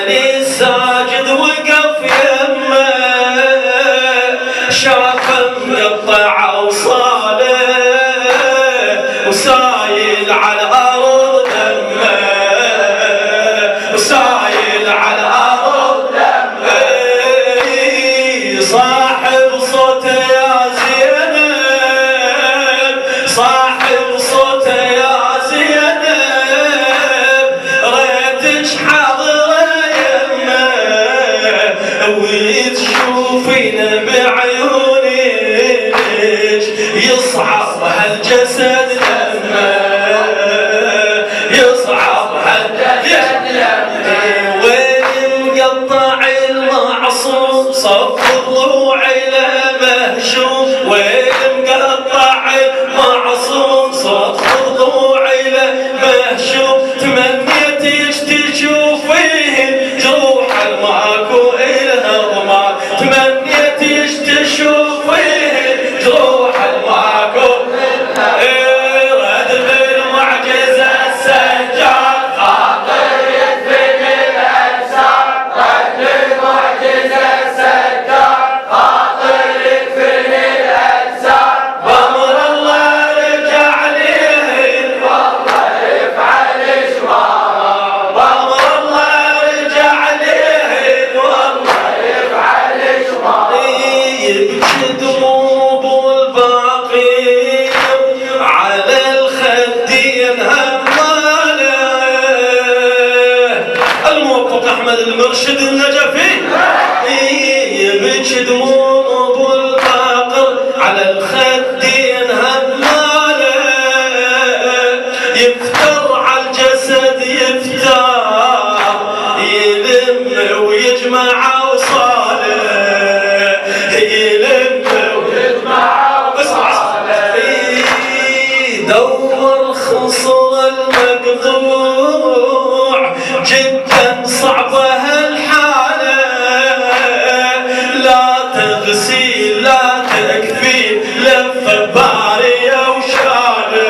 علي ساجد وقف يمه شافه مقطع وصاله وسايل على الارض دمه وسايل على الارض دمه صاحب صوته يا زينب صاحب صوته يا زينب ريتش حاضره يمه وتشوفينا بعيونك يصعب هالجسد لما يصعب هالجسد لما وين مقطع المعصوم صف ضلوعي له مهشوم وين مقطع المعصوم صف ضلوعي له مهشوم تمنيتك تشوفين جروح الماكو إلها ضمان تمنيتك تشوفين جروح الماكو رد بالمعجزة السجاد خاطر يدفن الأجساد رد بالمعجزة السجاد خاطر يدفن الأجساد بأمر الله رجع ليه والله يفعل شمار بأمر الله رجع ليه والله يفعل شمار يبكي دموع الباقي على الخدين هماله الموفق احمد المرشد النجفي يبكي دموع الباقر على الخدين هماله يفتر على الجسد يفتر يلم ويجمع اوصاله يلم ويجمع اوصاله دور خصر المقطوع جدا صعبه هالحاله لا تغسيل لا تكفي لفه باريه وشاله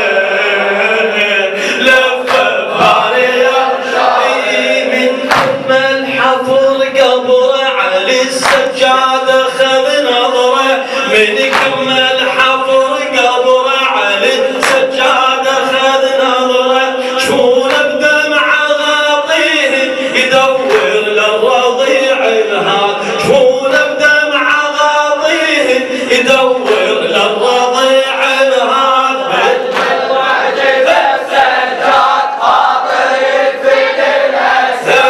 لفه باريه وشاله من ثم الحفر قبره على السجاده خذ نظره من ثم الحفر قبره على السجاده خذ نظره شفونه بدمع غاطيه يدور للرضيع الهاد شفونه بدمع غاطيه يدور للرضيع الهاد بالمعجزه السجاد خاطر يدفن الاسد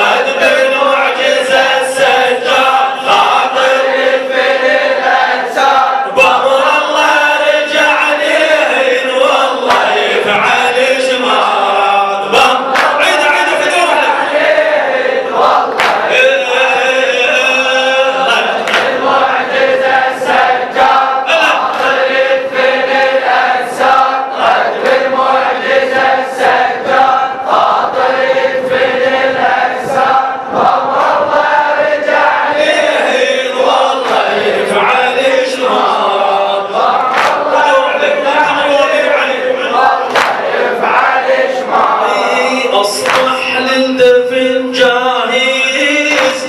رد بالمعجزه السجاد خاطر يدفن الاسد بأمر الله رجع ليه والله يفعل شمار عيد عيد فتوح المعجزه السجاد خاطر يدفن الاسد رد بالمعجزه السجاد خاطر يدفن الاسد بأمر الله رجع ليه والله يفعل شمار أصبح للدفن جاهز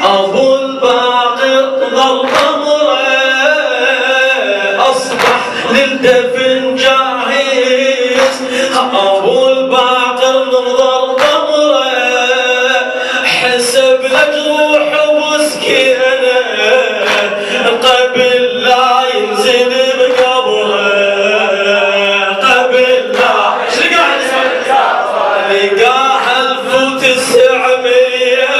أبو الباقر ضل أمره أصبح للدفن جاهز أبو الباقر ضل أمره حسب لجروح وسكينه قبل لا ينزل بقبره قبل لا لقاها 1900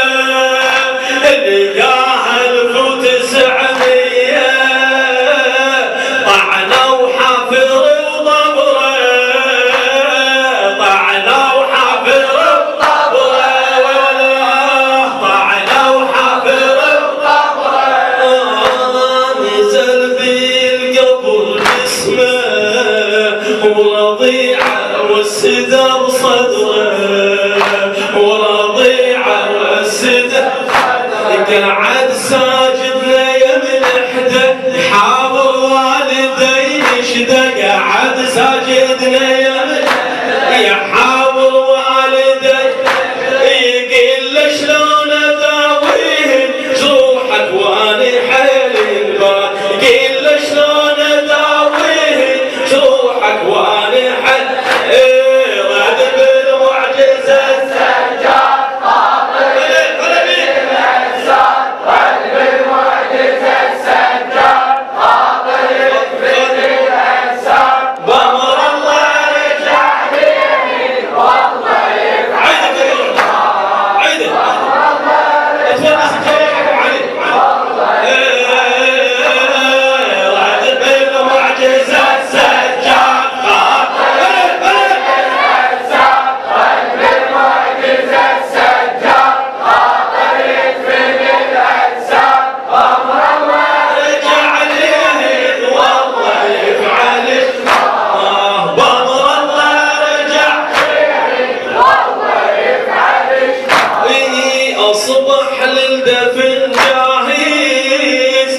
للدفن جاهز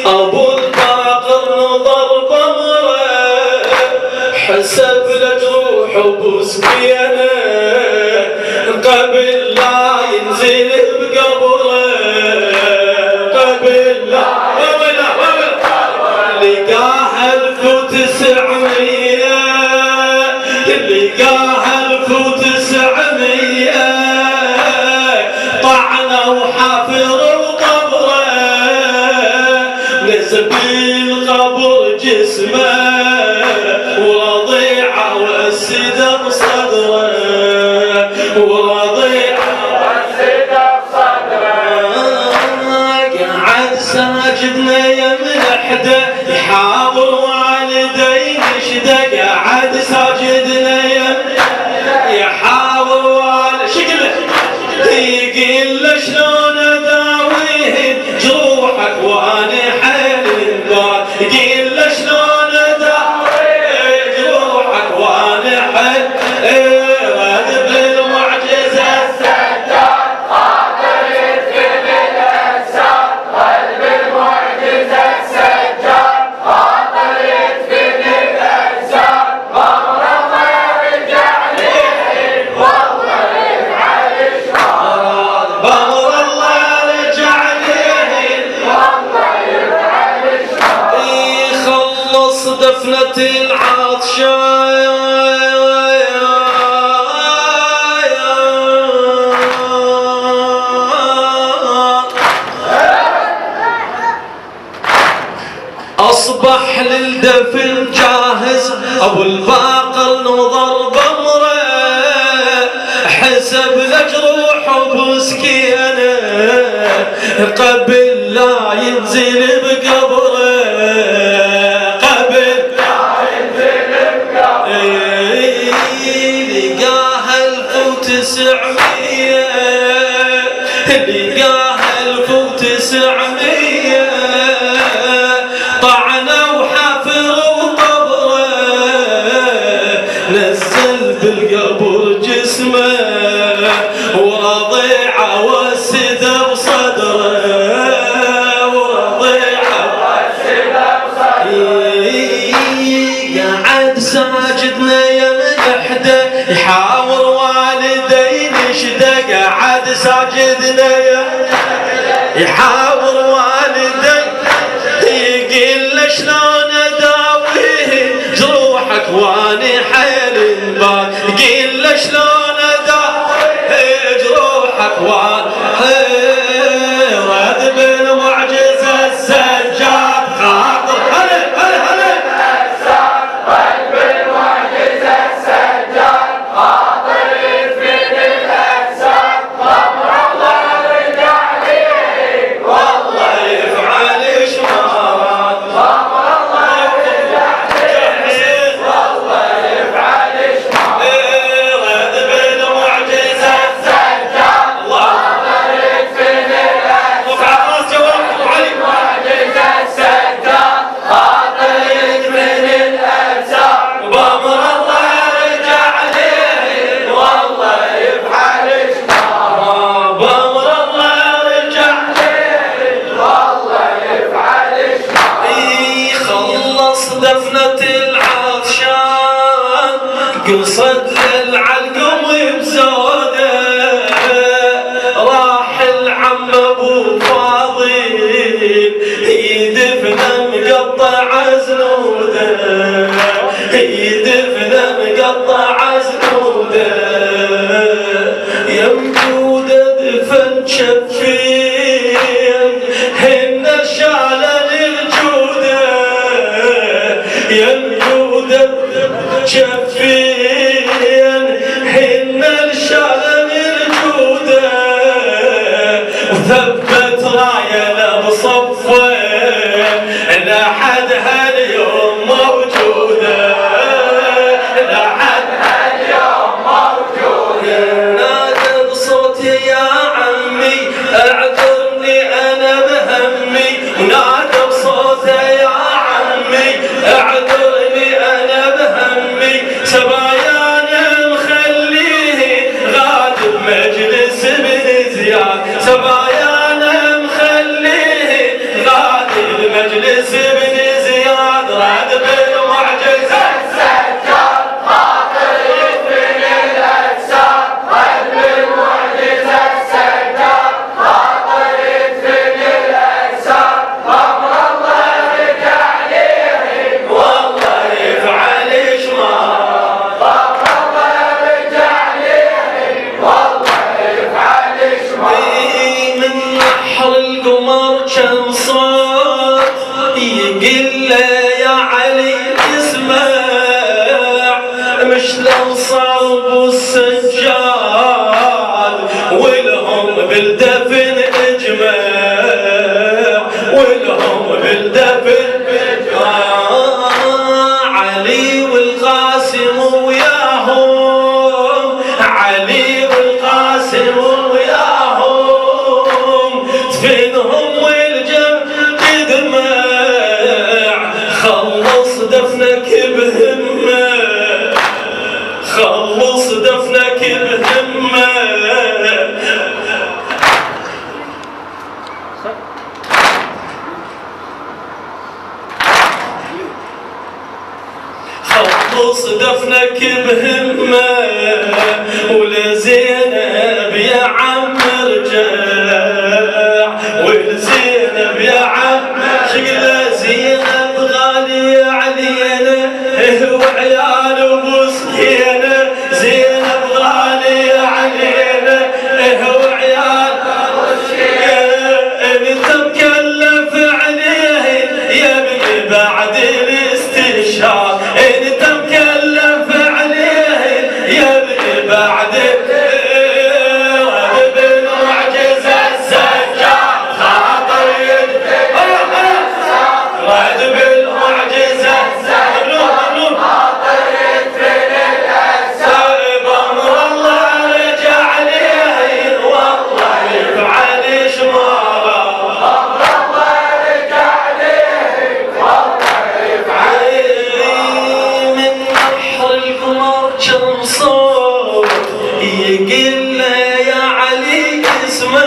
ابو الباقر نظر بمره حسب لجروح بسكينه قبل لا ينزل بقبره قبل لا لقاها 1900 لقاها 1900 طعنوا حافروا قبره نزل بالقبر جسمه ورضيعه والسدى بصدره ورضيعه والسدى بصدره قعد ساجدنا يمن حده يحاول والديه يشده قعد ساجدنا يمن يحاول والديه شكله يقول له شلون اداويه جروحك وانا حيل البال يقول له شلون اداويه جروحك وانا حيل رد بالمعجزه السجاد خاطر يدفن الانسان رد بالمعجزه السجاد خاطر يدفن الانسان غمر الله رجع ليه والله يفعل الشهاد غمر الله رجع ليه والله يفعل الشهاد يخلص دفنة العطشان أصبح للدفن جاهز أبو الباقر نظر بمره حسب لجروح بسكينه قبل لا ينزل بقبره قبل لا ينزل بقبره لقاها 1900 لقاها 1900 طعنوا حافروا قبره نزل بالقبر جسمه ورضيعه والسدى بصدره ورضيعه والسدى بصدره قعد ساجدنا يمن حده يحاور والدين يشده قعد ساجدنا يمن يحاور والدين يقول له شلون اداويه جروحك واني حيل البال يقول له شلون اداويه جروحك واني رد بالمعجزه السجاد خاطر هلا هلا هلا رد بالمعجزه السجاد خاطر يدفن الانسان غمر الله رجع ليه والله يفعل شمارات غمر الله رجع ليه والله يفعل شمارات رد بالمعجزه السجاد خاطر يدفن الانسان وفع راس جواب علي معجزه السجاد خاطر يدفن الانسان بامر الله رجع ليه والله يفعل شمارات بامر الله رجع ليه والله يفعل شمارات خلص دفنة العطشان قصد للعلقم بزوده راح العم ابو فاضل يدفن مقطع زنوده يدفن مقطع زنوده يمجوده دفن شفين هن شاله للجوده يمجوده شفين هن الشاله للجوده وثبت رايه بصفه لحد هاليوم موجوده لحد هاليوم موجوده نادى بصوتي يا عمي اعذرني انا بهمي ونادى بصوته يا عمي اعذرني انا بهمي سبايانا مخليه غادر مجلس بن زياد سبايانا مجلس بن زياد راد بالمعجزة السجاد خاطر يدفن الأجساد راد بالمعجزة السجاد خاطر يدفن الأجساد أمر الله رجع ليه والله يفعل شمال أمر الله رجع ليه والله يفعل شمال من نحر القمر كان صوت يقل يا علي اسمع مش الانصاب والسجاد ولهم بالدفن اجمع ولهم بالدفن علي والقاسم وياهم علي والقاسم وياهم دفنهم والجمع تدمع خلص دفنك بهمة خلص دفنك بهمة خلص دفنك بهمة ولزينب يا عم ارجع ولزينب يا عم شكلها زينب غالية علينا وعيال ابو سكينة زينب غالية علينا وعيال ابو سكينة انت مكلف عليه يا ابني بعد الاستشهاد انت مكلف عليه يا ابني بعد بالمعجزة السجاد خاطر يدفن راد بالمعجزة خاطر يدفن الأجساد بأمر الله رجع ليه والله يفعل شماله بأمر الله رجع ليه والله يفعل من نحر القمر كم صوت يقل يا علي اسمع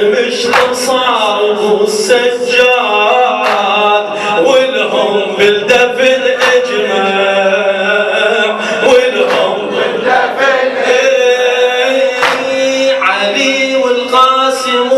مش الانصار والسجاد ولهم بالدفن اجمع ولهم بالدفن علي والقاسم